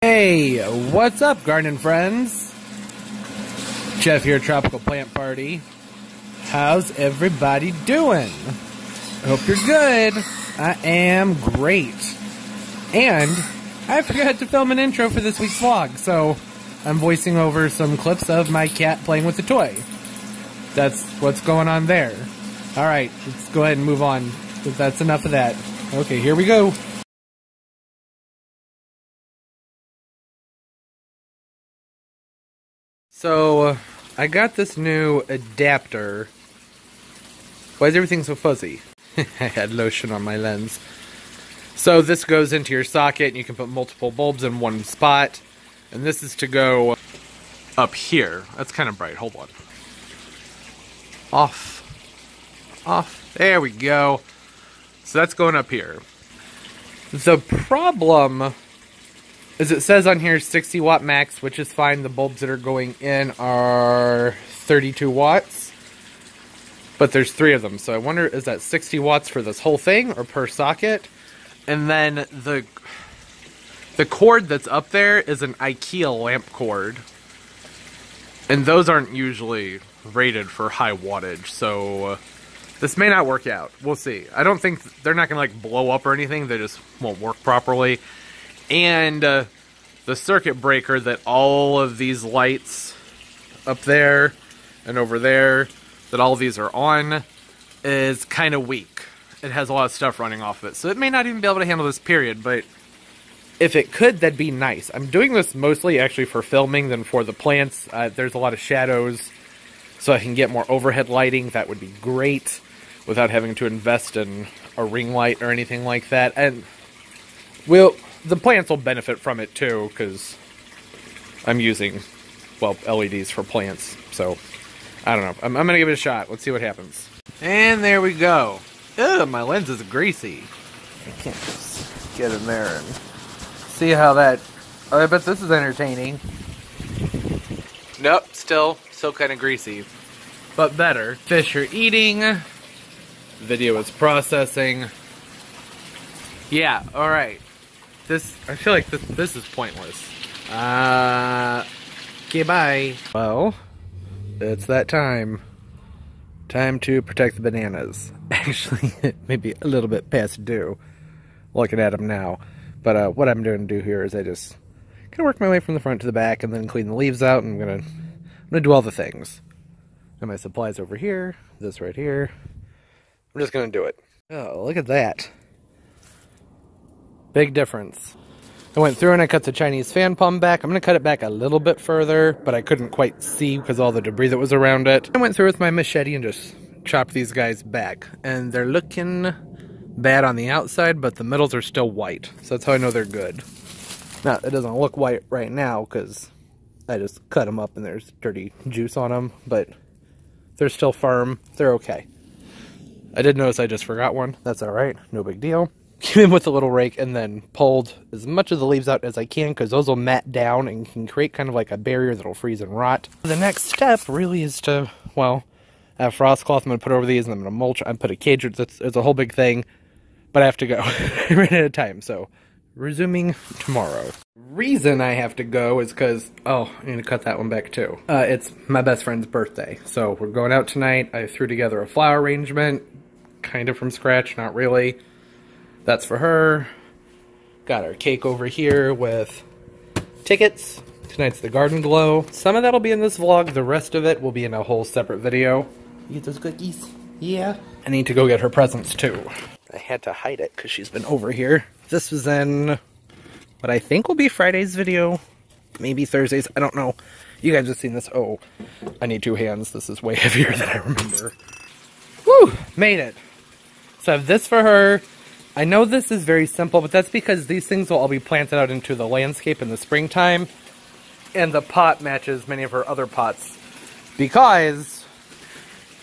Hey, what's up, garden friends? Jeff here, Tropical Plant Party. How's everybody doing? I hope you're good. I am great. And I forgot to film an intro for this week's vlog, so I'm voicing over some clips of my cat playing with a toy. That's what's going on there. Alright, let's go ahead and move on. That's enough of that. Okay, here we go. So, I got this new adapter. Why is everything so fuzzy? I had lotion on my lens. So this goes into your socket and you can put multiple bulbs in one spot. And this is to go up here. That's kind of bright. Hold on. Off. Off. There we go. So that's going up here. The problem is it says on here 60 watt max, which is fine. The bulbs that are going in are 32 watts. But there's 3 of them. So I wonder, is that 60 watts for this whole thing or per socket? And then the cord that's up there is an IKEA lamp cord. And those aren't usually rated for high wattage. So this may not work out. We'll see. I don't think they're not going to like blow up or anything. They just won't work properly. And the circuit breaker that all of these lights up there and over there, that all of these are on, is kind of weak. It has a lot of stuff running off of it. So it may not even be able to handle this period, but if it could, that'd be nice. I'm doing this mostly actually for filming than for the plants. There's a lot of shadows, so I can get more overhead lighting. That would be great without having to invest in a ring light or anything like that. And the plants will benefit from it too, because I'm using, well, LEDs for plants. So, I don't know. I'm going to give it a shot. Let's see what happens. And there we go. Ugh, my lens is greasy. I can't just get in there and see how that... Oh, I bet this is entertaining. Nope, still kind of greasy. But better. Fish are eating. Video is processing. Yeah, alright. I feel like this is pointless. Okay, bye. Well, it's that time. Time to protect the bananas. Actually, it may be a little bit past due, looking at them now. But what I'm going to do here is I just gonna work my way from the front to the back and then clean the leaves out, and I'm gonna do all the things. And my supplies over here, this right here. I'm just gonna do it. Oh, look at that. Big difference. I went through and I cut the Chinese fan palm back. I'm going to cut it back a little bit further, but I couldn't quite see because of all the debris that was around it. I went through with my machete and just chopped these guys back. And they're looking bad on the outside, but the middles are still white. So that's how I know they're good. Now, it doesn't look white right now because I just cut them up and there's dirty juice on them, but they're still firm. They're okay. I did notice I just forgot one. That's alright. No big deal. Came in with a little rake and then pulled as much of the leaves out as I can, because those will mat down and can create kind of like a barrier that'll freeze and rot. The next step really is to, well, I have frost cloth I'm going to put over these, and I'm going to mulch. I put a cage. It's a whole big thing, but I have to go. I ran out of time, so resuming tomorrow. Reason I have to go is because, oh, I need to cut that one back too. It's my best friend's birthday, so we're going out tonight. I threw together a flower arrangement, kind of from scratch, not really. That's for her. Got our cake over here with tickets. Tonight's the Garden Glow. Some of that'll be in this vlog. The rest of it will be in a whole separate video. You get those cookies? Yeah. I need to go get her presents too. I had to hide it because she's been over here. This was in what I think will be Friday's video. Maybe Thursday's. I don't know. You guys have seen this. Oh, I need 2 hands. This is way heavier than I remember. Woo! Made it. So I have this for her. I know this is very simple, but that's because these things will all be planted out into the landscape in the springtime. And the pot matches many of her other pots, because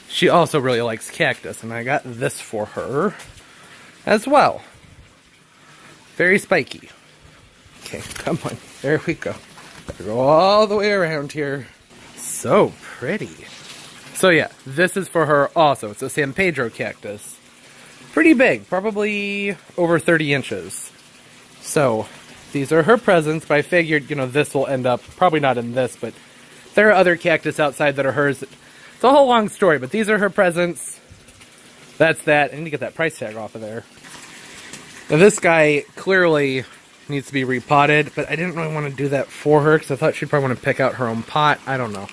she also really likes cactus, and I got this for her as well. Very spiky. Okay, come on. There we go. Gotta go all the way around here. So pretty. So yeah, this is for her also. It's a San Pedro cactus. Pretty big, probably over 30 inches. So, these are her presents, but I figured, you know, this will end up, probably not in this, but there are other cactus outside that are hers. It's a whole long story, but these are her presents. That's that. I need to get that price tag off of there. Now this guy clearly needs to be repotted, but I didn't really want to do that for her because I thought she'd probably want to pick out her own pot. I don't know.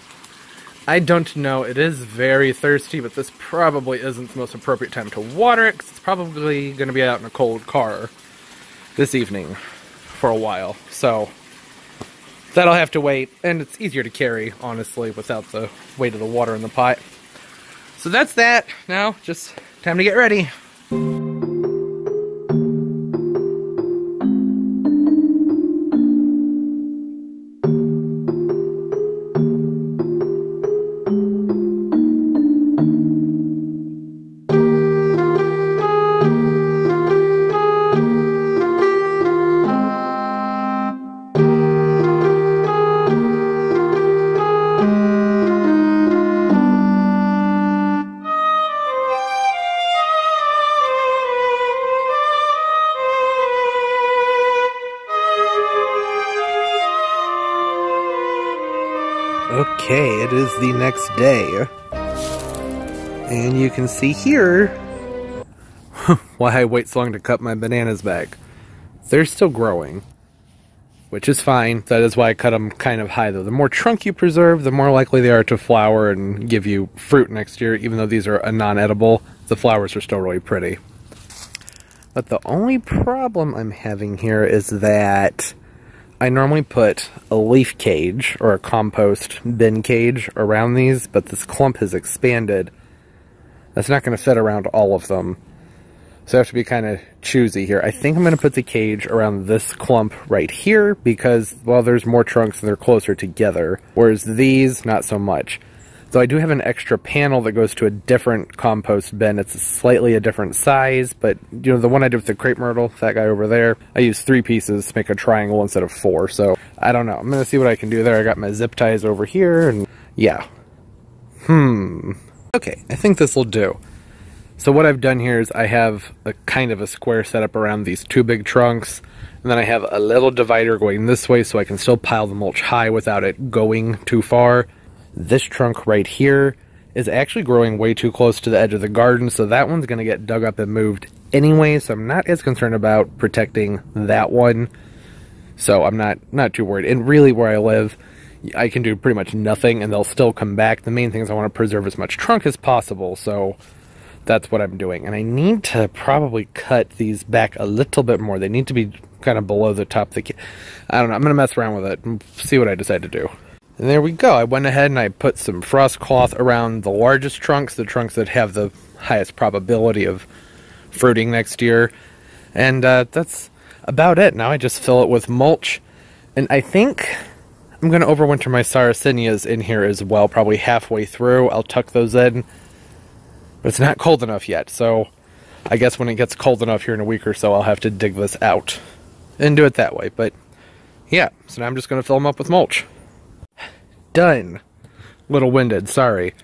I don't know. It is very thirsty, but this probably isn't the most appropriate time to water it because it's probably going to be out in a cold car this evening for a while. So that'll have to wait, and it's easier to carry, honestly, without the weight of the water in the pot. So that's that. Now, just time to get ready. Okay, it is the next day, and you can see here why I wait so long to cut my bananas back. They're still growing, which is fine. That is why I cut them kind of high, though. The more trunk you preserve, the more likely they are to flower and give you fruit next year. Even though these are a non-edible, the flowers are still really pretty. But the only problem I'm having here is that I normally put a leaf cage or a compost bin cage around these, but this clump has expanded. That's not going to fit around all of them. So I have to be kind of choosy here. I think I'm going to put the cage around this clump right here because, well, there's more trunks and they're closer together. Whereas these, not so much. So I do have an extra panel that goes to a different compost bin. It's slightly a different size, but you know, the one I did with the crepe myrtle, that guy over there, I used 3 pieces to make a triangle instead of 4. So I don't know. I'm going to see what I can do there. I got my zip ties over here and yeah. Okay, I think this will do. So what I've done here is I have a kind of a square setup around these 2 big trunks. And then I have a little divider going this way so I can still pile the mulch high without it going too far. This trunk right here is actually growing way too close to the edge of the garden, so that one's going to get dug up and moved anyway, so I'm not as concerned about protecting that one. So I'm not too worried. And really where I live, I can do pretty much nothing and they'll still come back. The main thing is I want to preserve as much trunk as possible, so that's what I'm doing. And I need to probably cut these back a little bit more. They need to be kind of below the top of the I don't know. I'm going to mess around with it and see what I decide to do. And there we go. I went ahead and I put some frost cloth around the largest trunks, the trunks that have the highest probability of fruiting next year. And that's about it. Now I just fill it with mulch. And I think I'm going to overwinter my sarracenias in here as well, probably halfway through. I'll tuck those in. But it's not cold enough yet, so I guess when it gets cold enough here in a week or so, I'll have to dig this out and do it that way. But yeah, so now I'm just going to fill them up with mulch. Done. Little winded, sorry.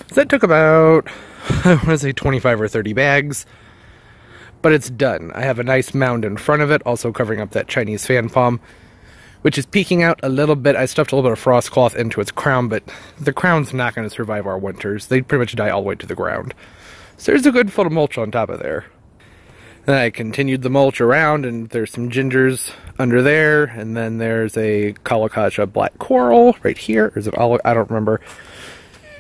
So that took about, I want to say 25 or 30 bags, but it's done. I have a nice mound in front of it, also covering up that Chinese fan palm, which is peeking out a little bit. I stuffed a little bit of frost cloth into its crown, but the crown's not going to survive our winters. They pretty much die all the way to the ground. So there's a good foot of mulch on top of there. Then I continued the mulch around, and there's some gingers under there, and then there's a colocasia black coral right here. Or is it all? I don't remember.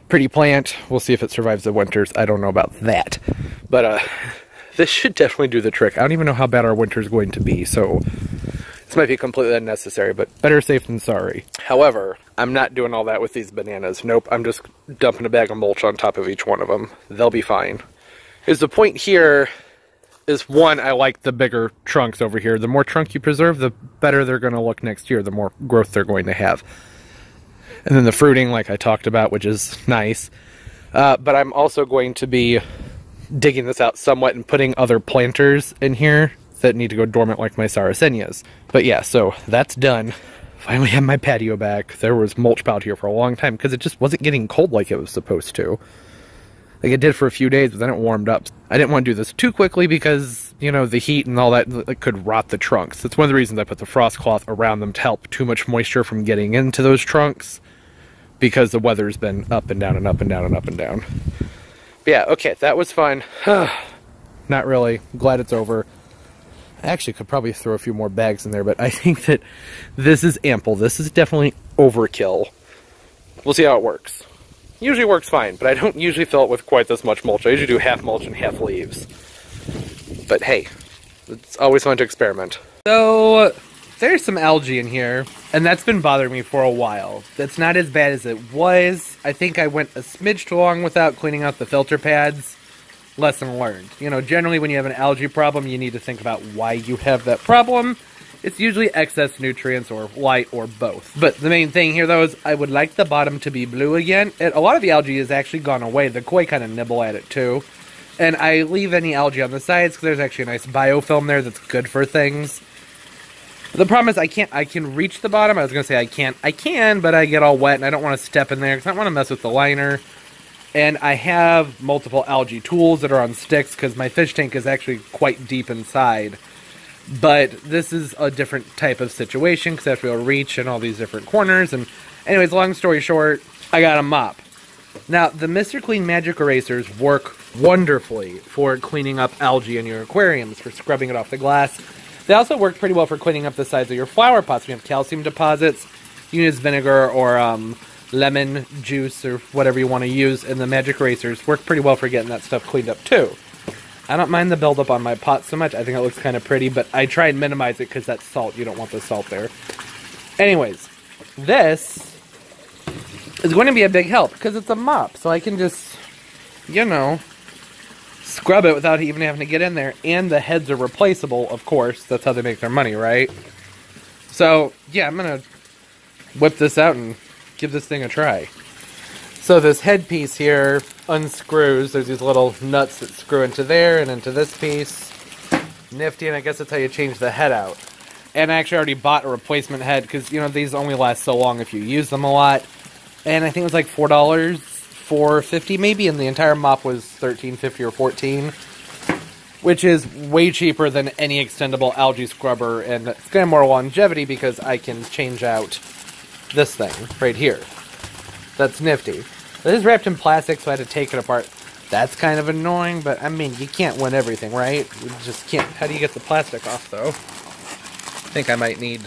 Pretty plant. We'll see if it survives the winters. I don't know about that. But this should definitely do the trick. I don't even know how bad our winter's going to be, so this might be completely unnecessary, but better safe than sorry. However, I'm not doing all that with these bananas. Nope, I'm just dumping a bag of mulch on top of each one of them. They'll be fine. Because the point here is, one, I like the bigger trunks over here. The more trunk you preserve, the better they're going to look next year, the more growth they're going to have. And then the fruiting, like I talked about, which is nice. But I'm also going to be digging this out somewhat and putting other planters in here that need to go dormant like my sarracenias. But yeah, so that's done. Finally have my patio back. There was mulch piled here for a long time because it just wasn't getting cold like it was supposed to. Like, it did for a few days, but then it warmed up. I didn't want to do this too quickly because, you know, the heat and all that, like, could rot the trunks. That's one of the reasons I put the frost cloth around them, to help too much moisture from getting into those trunks, because the weather's been up and down and up and down and up and down. But yeah, okay, that was fun. Not really. Glad it's over. I actually could probably throw a few more bags in there, but I think that this is ample. This is definitely overkill. We'll see how it works. Usually works fine, but I don't usually fill it with quite this much mulch. I usually do half mulch and half leaves. But hey, it's always fun to experiment. So, there's some algae in here, and that's been bothering me for a while. That's not as bad as it was. I think I went a smidge too long without cleaning out the filter pads. Lesson learned. You know, generally when you have an algae problem, you need to think about why you have that problem. It's usually excess nutrients or light or both. But the main thing here, though, is I would like the bottom to be blue again. And a lot of the algae has actually gone away. The koi kind of nibble at it, too. And I leave any algae on the sides because there's actually a nice biofilm there that's good for things. The problem is I can reach the bottom. I was going to say I can, but I get all wet and I don't want to step in there because I don't want to mess with the liner. And I have multiple algae tools that are on sticks because my fish tank is actually quite deep inside. But this is a different type of situation because I have to be able to reach in all these different corners. And anyways, long story short, I got a mop. Now, the Mr. Clean Magic Erasers work wonderfully for cleaning up algae in your aquariums, for scrubbing it off the glass. They also work pretty well for cleaning up the sides of your flower pots. When you have calcium deposits, you can use vinegar or lemon juice or whatever you want to use, and the magic erasers work pretty well for getting that stuff cleaned up too. I don't mind the buildup on my pot so much. I think it looks kind of pretty, but I try and minimize it because that's salt. You don't want the salt there. Anyways, this is going to be a big help because it's a mop, so I can just, you know, scrub it without even having to get in there. And the heads are replaceable, of course. That's how they make their money, right? So, yeah, I'm going to whip this out and give this thing a try. So this headpiece here unscrews. There's these little nuts that screw into there and into this piece. Nifty, and I guess that's how you change the head out. And I actually already bought a replacement head because, you know, these only last so long if you use them a lot. And I think it was like $4, $4.50 maybe, and the entire mop was $13.50 or $14, which is way cheaper than any extendable algae scrubber, and it's going to have more longevity because I can change out this thing right here. That's nifty. This is wrapped in plastic, so I had to take it apart. That's kind of annoying, but I mean, you can't win everything, right? You just can't. How do you get the plastic off, though? I think I might need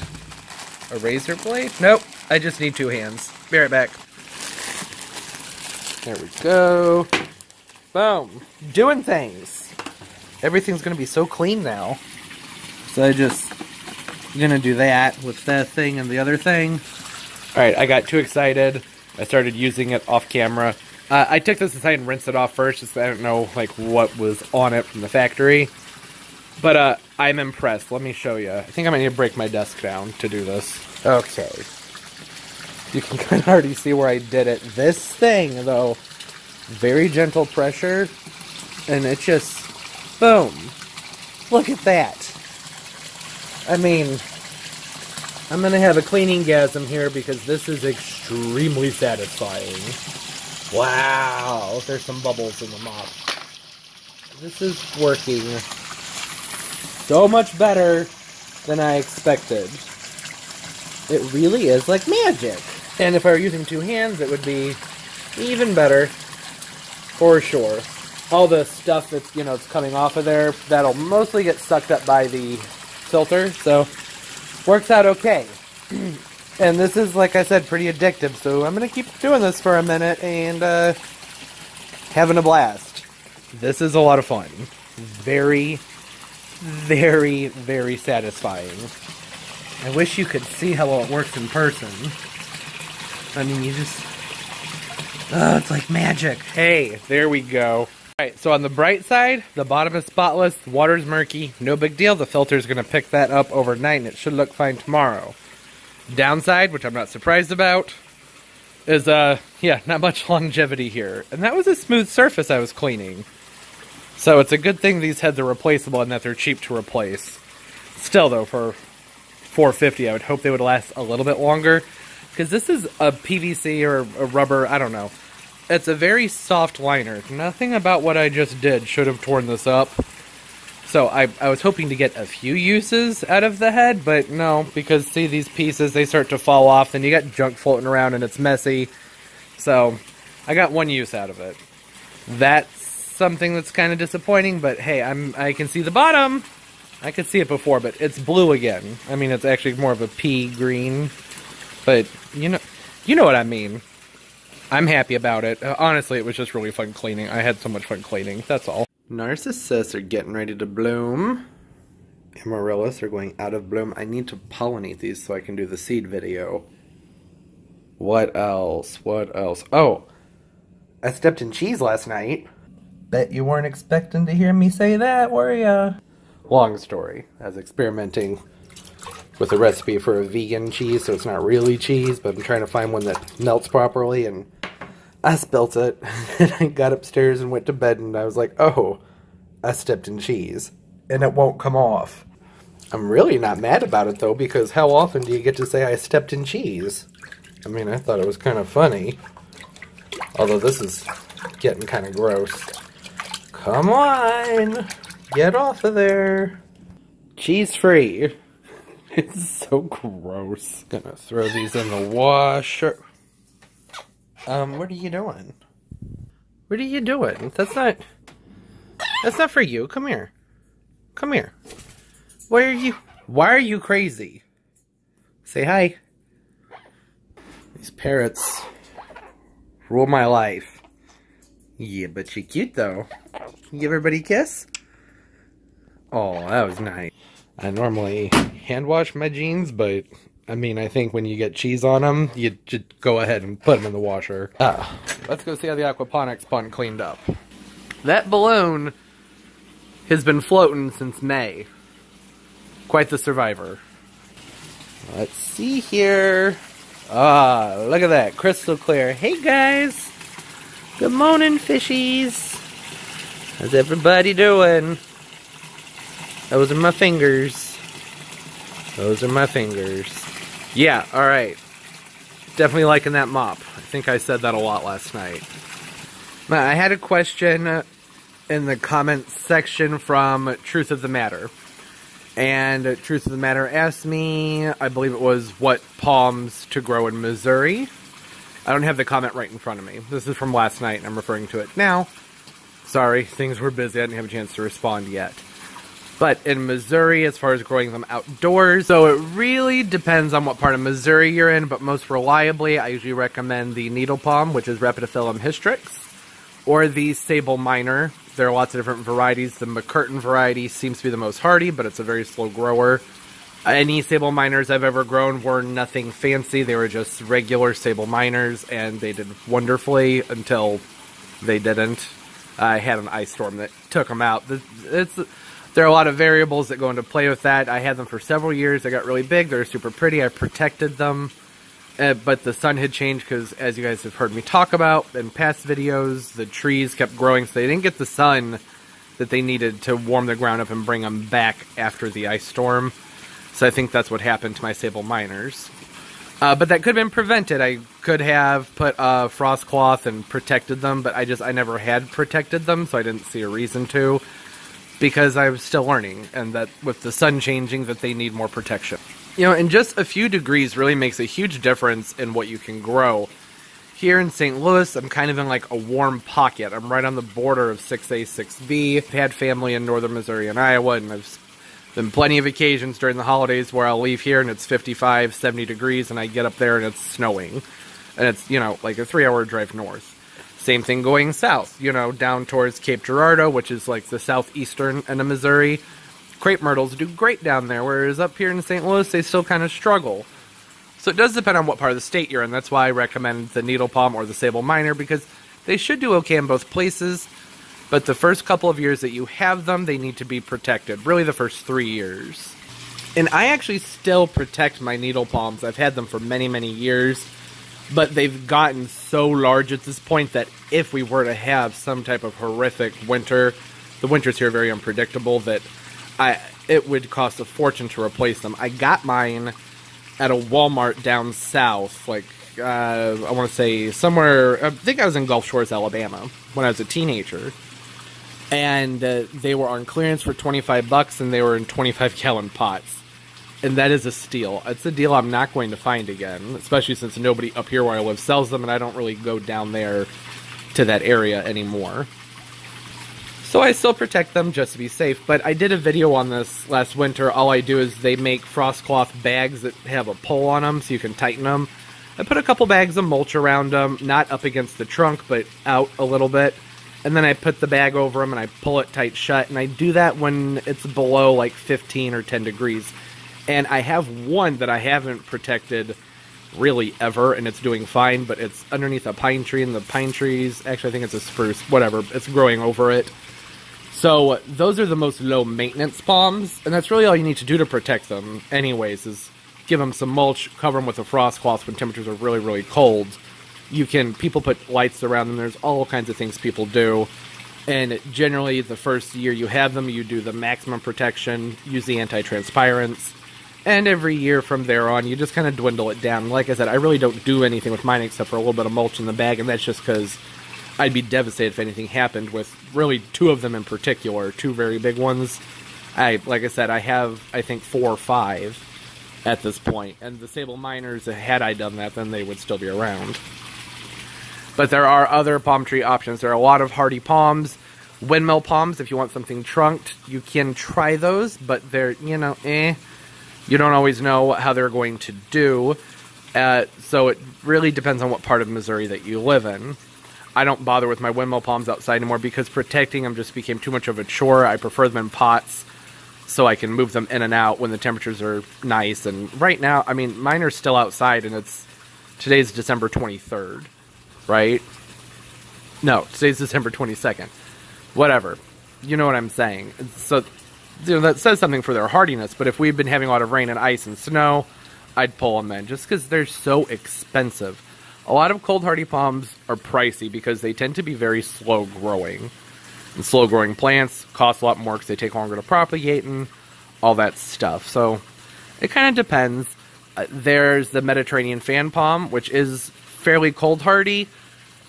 a razor blade. Nope, I just need 2 hands. Be right back. There we go. Boom. Doing things. Everything's going to be so clean now. So I'm going to do that with that thing and the other thing. Alright, I got too excited. I started using it off camera. I took this aside and rinsed it off first, just I don't know like what was on it from the factory. But I'm impressed. Let me show you. I think I might need to break my desk down to do this. Okay. You can kind of already see where I did it. This thing, though, very gentle pressure, and it just, boom. Look at that. I mean, I'm going to have a cleaning-gasm here because this is extremely satisfying. Wow, there's some bubbles in the mop. This is working so much better than I expected. It really is like magic. And if I were using 2 hands, it would be even better, for sure. All the stuff that's, you know, it's coming off of there, that'll mostly get sucked up by the filter, so works out okay. And this is, like I said, pretty addictive, so I'm going to keep doing this for a minute and having a blast. This is a lot of fun. Very, very, very satisfying. I wish you could see how well it works in person. I mean, you just... Oh, it's like magic. Hey, there we go. Alright, so on the bright side, the bottom is spotless, the water's murky, no big deal. The filter's going to pick that up overnight and it should look fine tomorrow. Downside, which I'm not surprised about, is, yeah, not much longevity here. And that was a smooth surface I was cleaning. So it's a good thing these heads are replaceable and that they're cheap to replace. Still, though, for $4.50, I would hope they would last a little bit longer. Because this is a PVC or a rubber, I don't know. It's a very soft liner. Nothing about what I just did should have torn this up. So I was hoping to get a few uses out of the head, but no, because see these pieces, they start to fall off, and you got junk floating around and it's messy. So I got one use out of it. That's something that's kind of disappointing, but hey, I can see the bottom. I could see it before, but it's blue again. I mean, it's actually more of a pea green, but you know what I mean. I'm happy about it. Honestly, it was just really fun cleaning. I had so much fun cleaning, that's all. Narcissus are getting ready to bloom. Amaryllis are going out of bloom. I need to pollinate these so I can do the seed video. What else? What else? Oh, I stepped in cheese last night. Bet you weren't expecting to hear me say that, were ya? Long story. I was experimenting with a recipe for a vegan cheese, so it's not really cheese, but I'm trying to find one that melts properly, and I spilt it, and I got upstairs and went to bed, and I was like, oh, I stepped in cheese, and it won't come off. I'm really not mad about it, though, because how often do you get to say I stepped in cheese? I mean, I thought it was kind of funny, although this is getting kind of gross. Come on, get off of there. Cheese-free. It's so gross. Gonna throw these in the washer. What are you doing? What are you doing? That's not for you. Come here. Come here. Why are you crazy? Say hi. These parrots rule my life. Yeah, but you're cute though. You give everybody a kiss? Oh, that was nice. I normally hand wash my jeans, but I mean, I think when you get cheese on them, you just go ahead and put them in the washer. Let's go see how the aquaponics pond cleaned up. That balloon has been floating since May. Quite the survivor. Let's see here. Ah, look at that, crystal clear. Hey guys, good morning, fishies. How's everybody doing? Those are my fingers. Those are my fingers. Yeah, alright. Definitely liking that mop. I think I said that a lot last night. I had a question in the comments section from Truth of the Matter. And Truth of the Matter asked me, I believe it was, what palms to grow in Missouri. I don't have the comment right in front of me. This is from last night, and I'm referring to it now. Sorry, things were busy. I didn't have a chance to respond yet. But in Missouri, as far as growing them outdoors, so it really depends on what part of Missouri you're in, but most reliably, I usually recommend the needle palm, which is Rhapidophyllum hystrix, or the sable minor. There are lots of different varieties. The McCurtain variety seems to be the most hardy, but it's a very slow grower. Any sable minors I've ever grown were nothing fancy. They were just regular sable minors, and they did wonderfully until they didn't. I had an ice storm that took them out. There are a lot of variables that go into play with that. I had them for several years. They got really big. They're super pretty. I protected them. But the sun had changed because, as you guys have heard me talk about in past videos, the trees kept growing, so they didn't get the sun that they needed to warm the ground up and bring them back after the ice storm. So I think that's what happened to my sable minors. But that could have been prevented. I could have put a frost cloth and protected them, but I never had protected them, so I didn't see a reason to. Because I was still learning, and that with the sun changing, that they need more protection. You know, and just a few degrees really makes a huge difference in what you can grow. Here in St. Louis, I'm kind of in like a warm pocket. I'm right on the border of 6A, 6B. I've had family in northern Missouri and Iowa, and I've been plenty of occasions during the holidays where I'll leave here and it's 55, 70 degrees, and I get up there and it's snowing. And it's, you know, like a 3-hour drive north. Same thing going south, you know, down towards Cape Girardeau, which is like the southeastern end of Missouri. Crepe myrtles do great down there, whereas up here in St. Louis, they still kind of struggle. So it does depend on what part of the state you're in. That's why I recommend the needle palm or the sable minor, because they should do okay in both places. But the first couple of years that you have them, they need to be protected. Really the first 3 years. And I actually still protect my needle palms. I've had them for many, many years. But they've gotten so large at this point that if we were to have some type of horrific winter, the winters here are very unpredictable, that it would cost a fortune to replace them. I got mine at a Walmart down south, like I want to say somewhere, I think I was in Gulf Shores, Alabama, when I was a teenager. And they were on clearance for 25 bucks, and they were in 25-gallon pots. And that is a steal. It's a deal I'm not going to find again, especially since nobody up here where I live sells them, and I don't really go down there to that area anymore. So I still protect them just to be safe, but I did a video on this last winter. All I do is they make frost cloth bags that have a pull on them so you can tighten them. I put a couple bags of mulch around them, not up against the trunk, but out a little bit. And then I put the bag over them and I pull it tight shut, and I do that when it's below like 15 or 10 degrees. And I have one that I haven't protected really ever, and it's doing fine, but it's underneath a pine tree, and the pine trees, actually I think it's a spruce, whatever, it's growing over it. So those are the most low maintenance palms, and that's really all you need to do to protect them anyways, is give them some mulch, cover them with a frost cloth when temperatures are really, really cold. People put lights around them, there's all kinds of things people do. And generally the first year you have them, you do the maximum protection, use the anti-transpirants. And every year from there on, you just kind of dwindle it down. Like I said, I really don't do anything with mine except for a little bit of mulch in the bag, and that's just because I'd be devastated if anything happened with really two of them in particular, two very big ones. Like I said, I have, I think, 4 or 5 at this point. And the sable miners, had I done that, then they would still be around. But there are other palm tree options. There are a lot of hardy palms. Windmill palms, if you want something trunked, you can try those, but they're, you don't always know how they're going to do, so it really depends on what part of Missouri that you live in. I don't bother with my windmill palms outside anymore because protecting them just became too much of a chore. I prefer them in pots so I can move them in and out when the temperatures are nice. And right now, I mean, mine are still outside, and today's December 23rd, right? No, today's December 22nd. Whatever. You know what I'm saying. So that says something for their hardiness, but if we've been having a lot of rain and ice and snow, I'd pull them in, just because they're so expensive. A lot of cold hardy palms are pricey because they tend to be very slow growing. And slow growing plants cost a lot more because they take longer to propagate and all that stuff. So it kind of depends. There's the Mediterranean fan palm, which is fairly cold hardy.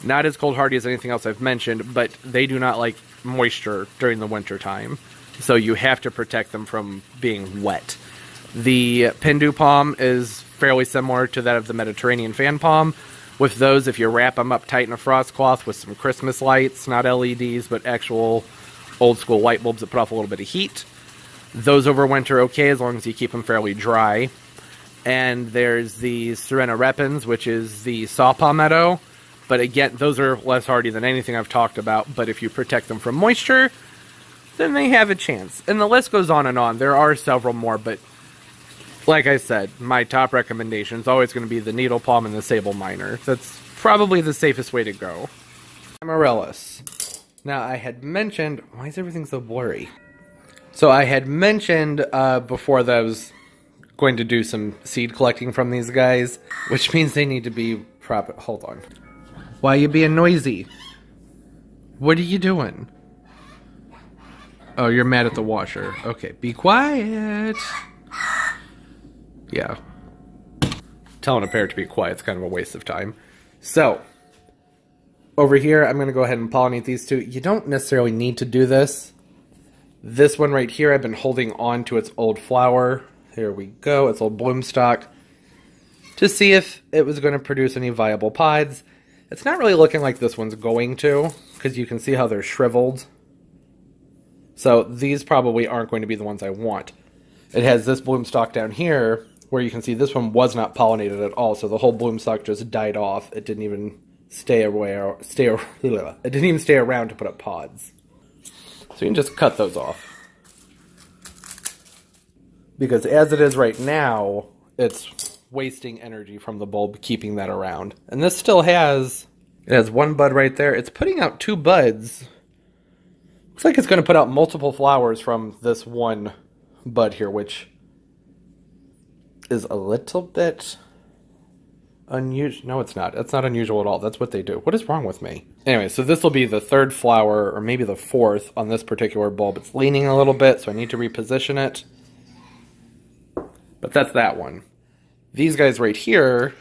Not as cold hardy as anything else I've mentioned, but they do not like moisture during the winter time. So you have to protect them from being wet. The Pindu palm is fairly similar to that of the Mediterranean fan palm. With those, if you wrap them up tight in a frost cloth with some Christmas lights, not LEDs, but actual old school light bulbs that put off a little bit of heat, those overwinter okay as long as you keep them fairly dry. And there's the Serena repens, which is the saw palmetto. But again, those are less hardy than anything I've talked about. But if you protect them from moisture, then they have a chance. And the list goes on and on. There are several more, but like I said, my top recommendation is always going to be the needle palm and the sable miner. That's probably the safest way to go. Amaryllis. Now, I had mentioned... Why is everything so blurry? So I had mentioned before that I was going to do some seed collecting from these guys, which means they need to be proper. Hold on. Why are you being noisy? What are you doing? Oh, you're mad at the washer. Okay, be quiet. Yeah. Telling a parrot to be quiet is kind of a waste of time. So, over here, I'm going to go ahead and pollinate these two. You don't necessarily need to do this. This one right here, I've been holding on to its old flower. Here we go, its old bloom stalk. To see if it was going to produce any viable pods. It's not really looking like this one's going to, because you can see how they're shriveled. So these probably aren't going to be the ones I want. It has this bloom stalk down here, where you can see this one was not pollinated at all, so the whole bloom stalk just died off. It didn't even stay around to put up pods. So you can just cut those off. Because as it is right now, it's wasting energy from the bulb keeping that around. And this still has, it has one bud right there. It's putting out 2 buds. Looks like it's going to put out multiple flowers from this one bud here, which is a little bit unusual. No, it's not. It's not unusual at all. That's what they do. What is wrong with me? Anyway, so this will be the 3rd flower, or maybe the 4th on this particular bulb. It's leaning a little bit, so I need to reposition it. But that's that one. These guys right here,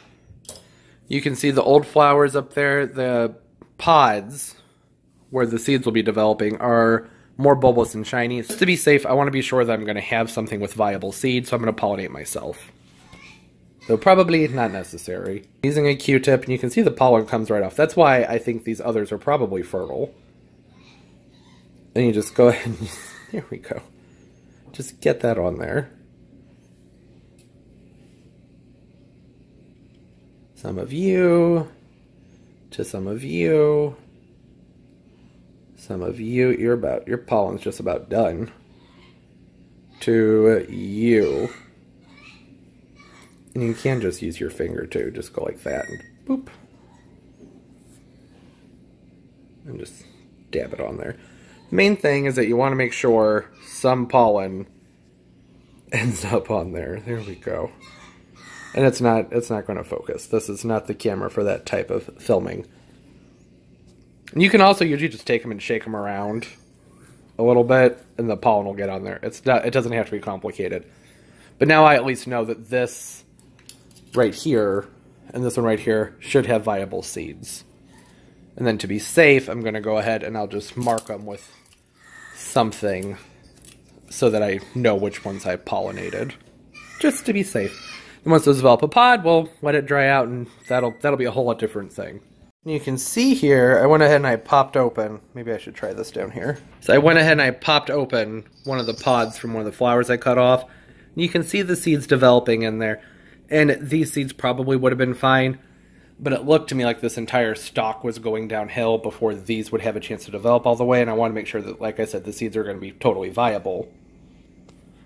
You can see the old flowers up there. The pods where the seeds will be developing are more bulbous and shiny. To be safe, I want to be sure that I'm going to have something with viable seeds, so I'm going to pollinate myself. Though probably not necessary. Using a Q-tip, and you can see the pollen comes right off. That's why I think these others are probably fertile. Then you just go ahead and... There we go. Just get that on there. Some of you, to some of you, some of you, your pollen's just about done. To you. And you can just use your finger too, just go like that and boop. And just dab it on there. The main thing is that you want to make sure some pollen ends up on there. There we go. And it's not going to focus. This is not the camera for that type of filming. And you can also usually just take them and shake them around a little bit, and the pollen will get on there. It doesn't have to be complicated. But now I at least know that this right here and this one right here should have viable seeds. And then to be safe, I'm going to go ahead and I'll just mark them with something so that I know which ones I pollinated. Just to be safe. And once those develop a pod, we'll let it dry out, and that'll be a whole lot different thing. And you can see here, I went ahead and I popped open, maybe I should try this down here. So I went ahead and I popped open one of the pods from one of the flowers I cut off. And you can see the seeds developing in there. And these seeds probably would have been fine, but it looked to me like this entire stalk was going downhill before these would have a chance to develop all the way, and I want to make sure that, like I said, the seeds are going to be totally viable.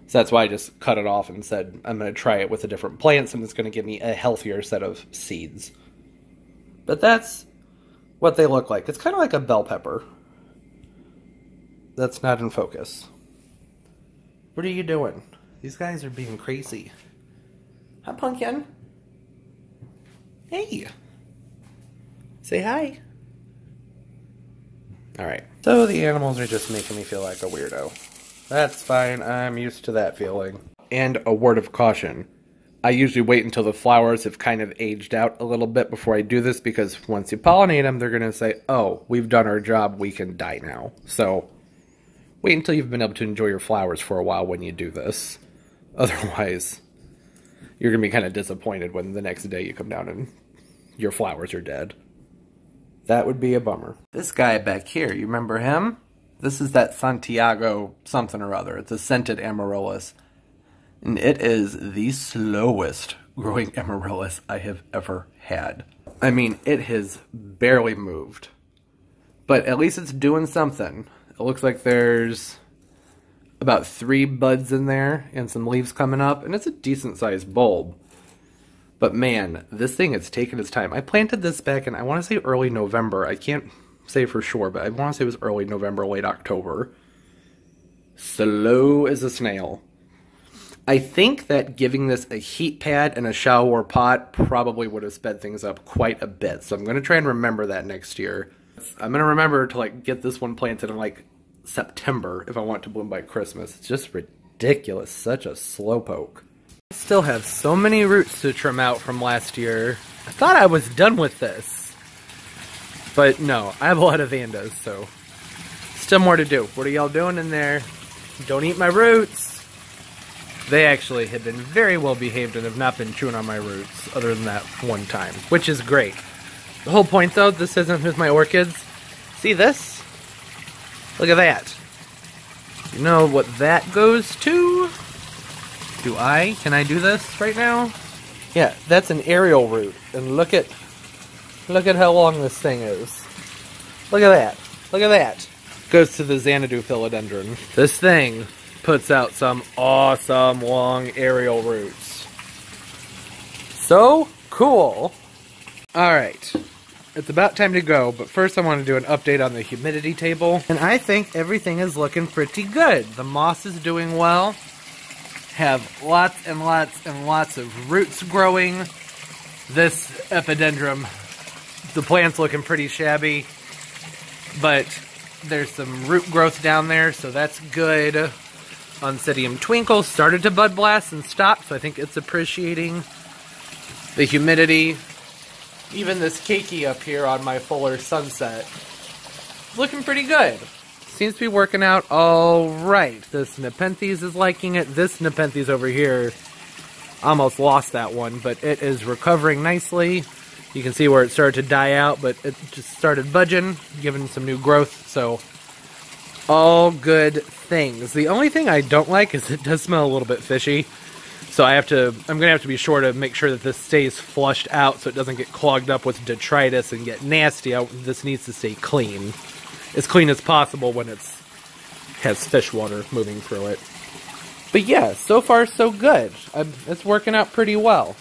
So that's why I just cut it off and said I'm going to try it with a different plants, and it's going to give me a healthier set of seeds. But that's what they look like. It's kind of like a bell pepper. That's not in focus. What are you doing? These guys are being crazy. Hi, Pumpkin. Hey. Say hi. Alright. So the animals are just making me feel like a weirdo. That's fine, I'm used to that feeling. And a word of caution. I usually wait until the flowers have kind of aged out a little bit before I do this, because once you pollinate them, they're going to say, oh, we've done our job, we can die now. So, wait until you've been able to enjoy your flowers for a while when you do this. Otherwise, you're going to be kind of disappointed when the next day you come down and your flowers are dead. That would be a bummer. This guy back here, you remember him? This is that Santiago something or other. It's a scented Amaryllis. And it is the slowest growing Amaryllis I have ever had. I mean, it has barely moved. But at least it's doing something. It looks like there's about 3 buds in there and some leaves coming up. And it's a decent sized bulb. But man, this thing has taken its time. I planted this back in, I want to say early November. I can't say for sure, but I want to say it was early November, late October. Slow as a snail. I think that giving this a heat pad and a shower pot probably would have sped things up quite a bit. So I'm going to try and remember that next year. I'm going to remember to get this one planted in September if I want to bloom by Christmas. It's just ridiculous. Such a slowpoke. I still have so many roots to trim out from last year. I thought I was done with this. But no, I have a lot of vandas, so still more to do. What are y'all doing in there? Don't eat my roots. They actually have been very well behaved and have not been chewing on my roots other than that one time, which is great. The whole point though, this isn't with my orchids. See this? Look at that. You know what that goes to? Can I do this right now? Yeah, that's an aerial root. And look at how long this thing is. Look at that. Look at that. Goes to the Xanadu philodendron. This thing puts out some awesome long aerial roots. So cool. Alright. It's about time to go, but first I want to do an update on the humidity table. And I think everything is looking pretty good. The moss is doing well. Have lots and lots and lots of roots growing. This epidendrum, the plant's looking pretty shabby, but there's some root growth down there, so that's good. Oncidium Twinkle started to bud blast and stop, so I think it's appreciating the humidity. Even this keiki up here on my fuller sunset, looking pretty good. Seems to be working out all right. This Nepenthes is liking it. This Nepenthes over here, almost lost that one, but it is recovering nicely. You can see where it started to die out, but it just started budging, giving some new growth, so all good things. The only thing I don't like is it does smell a little bit fishy, so I'm gonna have to be sure to make sure that this stays flushed out so it doesn't get clogged up with detritus and get nasty. This needs to stay clean as possible when has fish water moving through it. But yeah, so far so good. It's working out pretty well.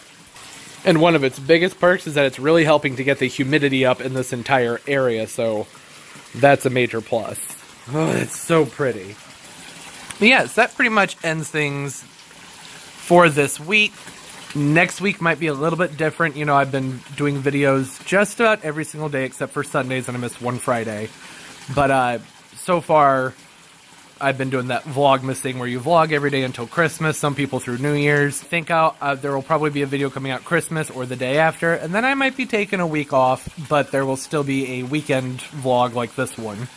And one of its biggest perks is that it's really helping to get the humidity up in this entire area, so that's a major plus. Oh, it's so pretty. But yes, that pretty much ends things for this week. Next week might be a little bit different. You know, I've been doing videos just about every single day except for Sundays, and I missed one Friday. But so far, I've been doing that Vlogmas thing where you vlog every day until Christmas, some people through New Year's. Think there will probably be a video coming out Christmas or the day after, and then I might be taking a week off, but there will still be a weekend vlog like this one.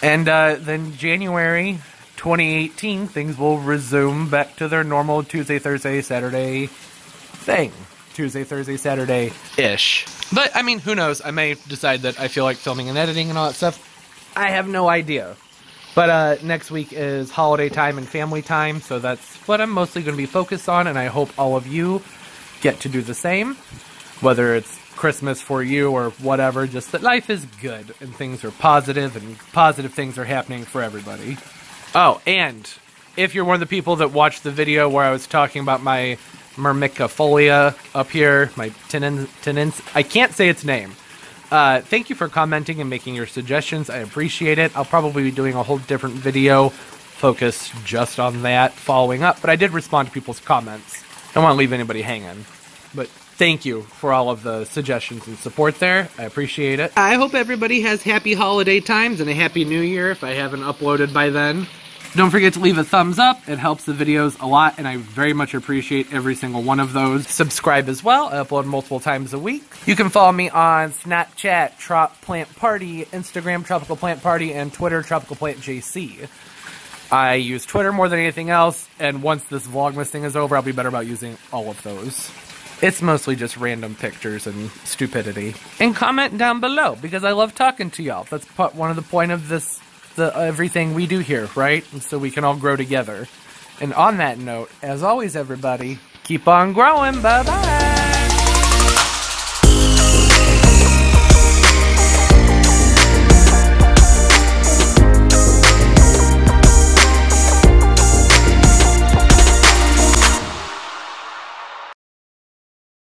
And then January 2018, things will resume back to their normal Tuesday, Thursday, Saturday thing. Tuesday, Thursday, Saturday-ish. But, I mean, who knows? I may decide that I feel like filming and editing and all that stuff. I have no idea. But next week is holiday time and family time, so that's what I'm mostly going to be focused on, and I hope all of you get to do the same. Whether it's Christmas for you or whatever, just that life is good, and things are positive, and positive things are happening for everybody. Oh, and if you're one of the people that watched the video where I was talking about my Myrmica up here, my tenens, I can't say its name. Thank you for commenting and making your suggestions. I appreciate it. I'll probably be doing a whole different video focused just on that following up, but I did respond to people's comments. I don't want to leave anybody hanging. But thank you for all of the suggestions and support there. I appreciate it. I hope everybody has happy holiday times and a happy new year if I haven't uploaded by then. Don't forget to leave a thumbs up. It helps the videos a lot, and I very much appreciate every single one of those. Subscribe as well. I upload multiple times a week. You can follow me on Snapchat, Trop Plant Party, Instagram, Tropical Plant Party, and Twitter, Tropical Plant JC. I use Twitter more than anything else, and once this Vlogmas thing is over, I'll be better about using all of those. It's mostly just random pictures and stupidity. And comment down below, because I love talking to y'all. That's one of the point of this. Everything we do here, right? And so we can all grow together. And on that note, as always, everybody, keep on growing. Bye-bye.